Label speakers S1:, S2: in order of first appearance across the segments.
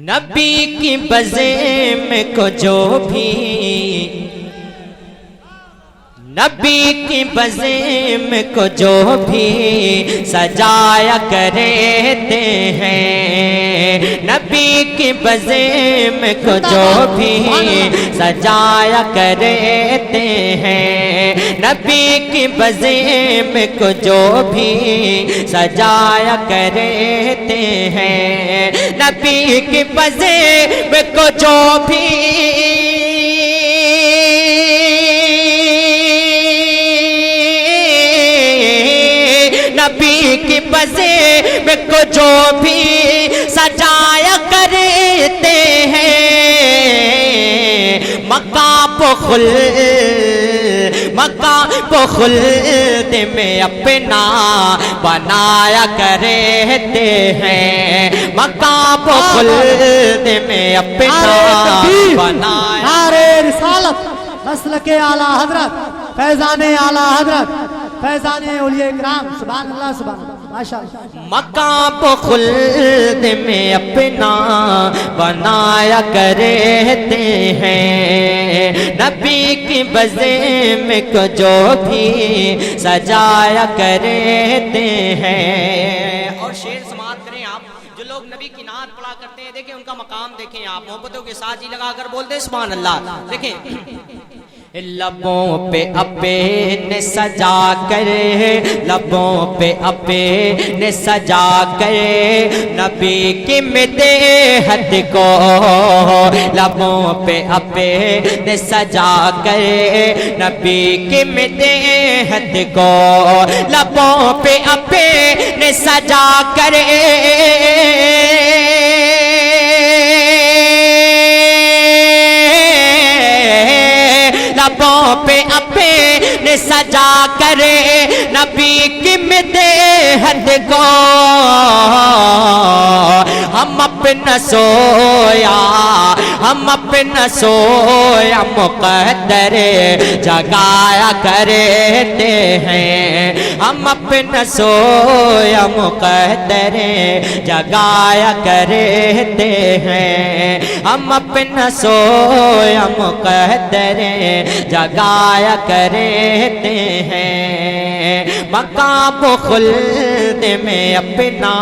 S1: نبی کی بزم کو جو بھی نبی کی بزم کو جو بھی سجایا کرتے ہیں، نبی کی بزم کو جو بھی سجایا کرتے ہیں، نبی کی بزم کو جو بھی سجایا کرتے ہیں، نبی کی بزم کو جو بھی نبی کی بزم کو جو بھی سجایا کرتے ہیں، مقام خلد میں اپنا بنایا کرتے ہیں، مقام خلد میں اپنا بنایا۔
S2: نعرہ رسالت، مسلک اعلیٰ حضرت، فیضان اعلیٰ حضرت، فیضان اولیاء اکرام، سبحان اللہ سبحان اللہ، ماشاءاللہ۔
S1: مقام خلد میں اپنا بنایا کرتے ہیں، نبی کی بزم کو جو بھی سجایا کرتے ہیں۔ اور شعر سماعت کریں آپ، جو لوگ نبی کی نعت پڑھا کرتے ہیں، دیکھیں ان کا مقام دیکھیں آپ، محبتوں کے ساتھ جی لگا کر بولتے ہیں سبحان اللہ۔ دیکھیں لبوں پہ اپنے سجا کر، لبوں پہ اپنے سجا کر نبی کی مدحت کو، لبوں پہ اپنے سجا کر نبی کی مدحت کو، لبوں پہ اپنے سجا کر لبوں پہ اپنے سجا کرے نبی کی مدحت کو، ہم اپنا سویا مقدر جگایا کرتے ہیں، ہم اپنا سویا مقدر جگایا کرتے ہیں، ہم اپنا سویا مقدر جگایا کرتے ہیں، مقام خلد میں اپنا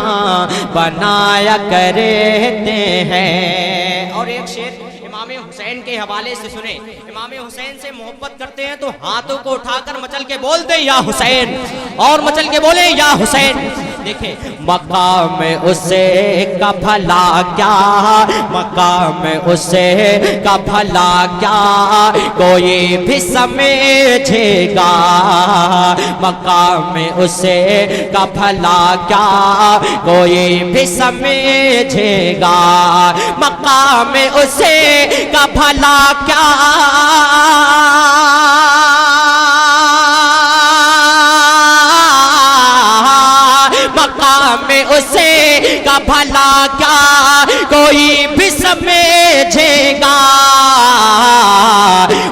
S1: بنایا کرتے ہیں۔ اور ایک شعر امام حسین کے حوالے سے سنیں، امام حسین سے محبت کرتے ہیں تو ہاتھوں کو اٹھا کر مچل کے بولتے ہیں یا حسین، اور مچل کے بولیں یا حسین۔ دیکھیں مقام اسے کا بھلا کیا، مقام اسے کا بھلا کیا کوئی بھی سمجھے گا، مقام اسے کا بھلا کیا کوئی بھی سمجھے گا، مقام اسے کا بھلا کیا مقام اسے کا بھلا کیا کوئی بھی سمجھے گا،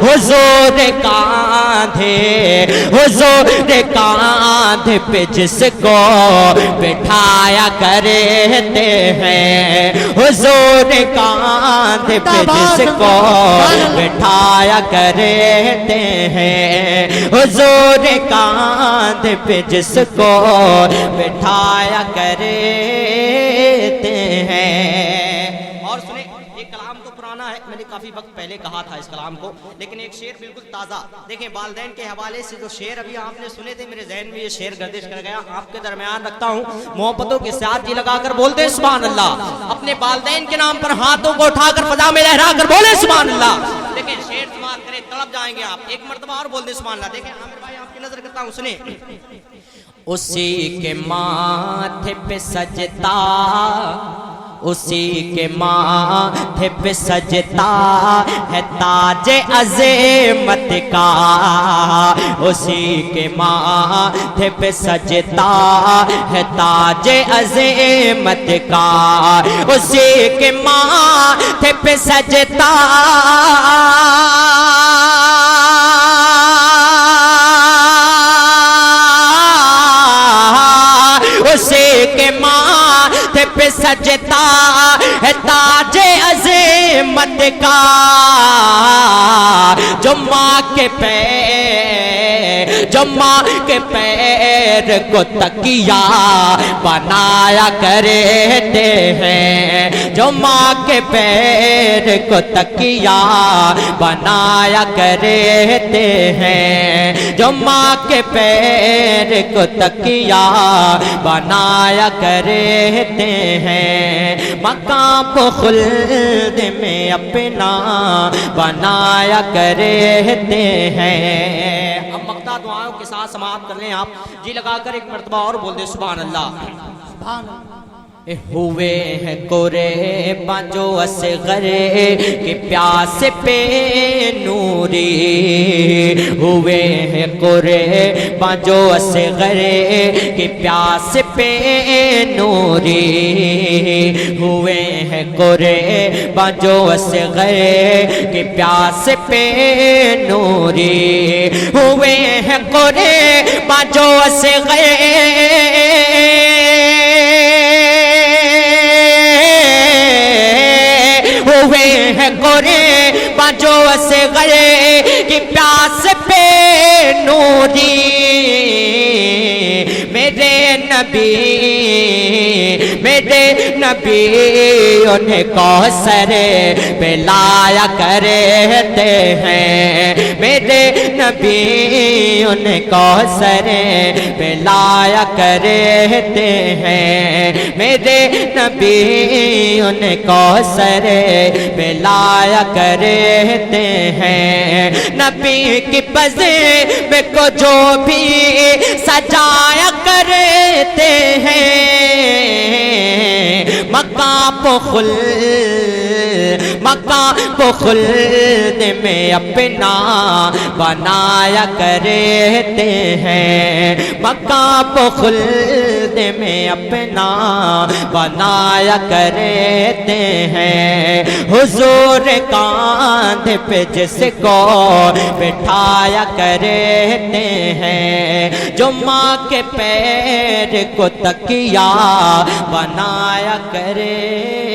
S1: حضور کاندھے پہ جس کو بٹھایا کرتے ہیں، حضور کاندھے پہ جس کو بٹھایا کرتے ہیں، حضور کاندھے پہ جس کو بٹھایا کرتے ہیں۔ اور سنیں یہ کلام تو پرانا ہے، میں نے کافی وقت پہلے کہا تھا اس کلام کو، لیکن ایک شعر بالکل تازہ، دیکھیں والدین کے حوالے سے جو شعر ابھی آپ نے سنے تھے میرے ذہن میں یہ شعر گردش کر گیا، آپ کے درمیان رکھتا ہوں، محبتوں کے ساتھ جی لگا کر بولتے ہیں سبحان اللہ، اپنے والدین کے نام پر ہاتھوں کو اٹھا کر فضا میں لہرا کر بولیں سبحان اللہ۔ دیکھیں شعر سماعت کریں، تڑپ جائیں گے آپ، ایک مرتبہ اور بولتے ہیں سبحان اللہ۔ دیکھیں عامر بھائی آپ کی نظر کرتا ہوں، سنیں اسی کے ماتھے پہ سجتا، اسی کے ماتھے پہ سجتا ہے تاج عظمت کا، اسی کے ماتھے پہ سجتا ہے تاج عظمت کا، اسی کے ماتھے پہ سجتا اسی کے ماتھے پہ سجتا ہے تاج مددگار، جو ماں کے پیر کو تکیہ بنایا کرتے ہیں، جو ماں کے پیر کو تکیہ بنایا کرتے ہیں، جو ماں کے پیر کو تکیہ بنایا کرتے ہیں، مقام خلد میں اپنا بنایا کرتے ہیں۔ اب مقطع دعاؤں کے ساتھ سماعت کر لیں آپ، جی لگا کر ایک مرتبہ اور بول دیں سبحان اللہ۔
S2: سبحان اللہ۔
S1: ہوئے ہیں قریباں جو اصغر کے پیاس پہ نوری، ہوئے ہیں قریباں جو اصغر کے پیاس پہ نوری، ہوئے ہیں قریباں جو اصغر کے پیاس پہ نوری، ہوئے ہیں قریباں جو اصغر ہوئے ہیں قریباں جو اصغر کی پیاس پہ نوری، میرے نبی انہیں کوثر پلایا کرتے ہیں، میرے نبی انہیں کوثر پلایا کرتے ہیں، میرے نبی انہیں کوثر پلایا کرتے ہیں، نبی کی پزیب کو جو بھی سجایا کرتے ہیں، مقام خلد میں اپنا بنایا کرتے ہیں، مقام خلد میں اپنا بنایا کرتے ہیں، حضور کاندھ پہ جس کو بٹھایا کرتے ہیں، جو ماں کے پیر کو تکیہ بنایا کرے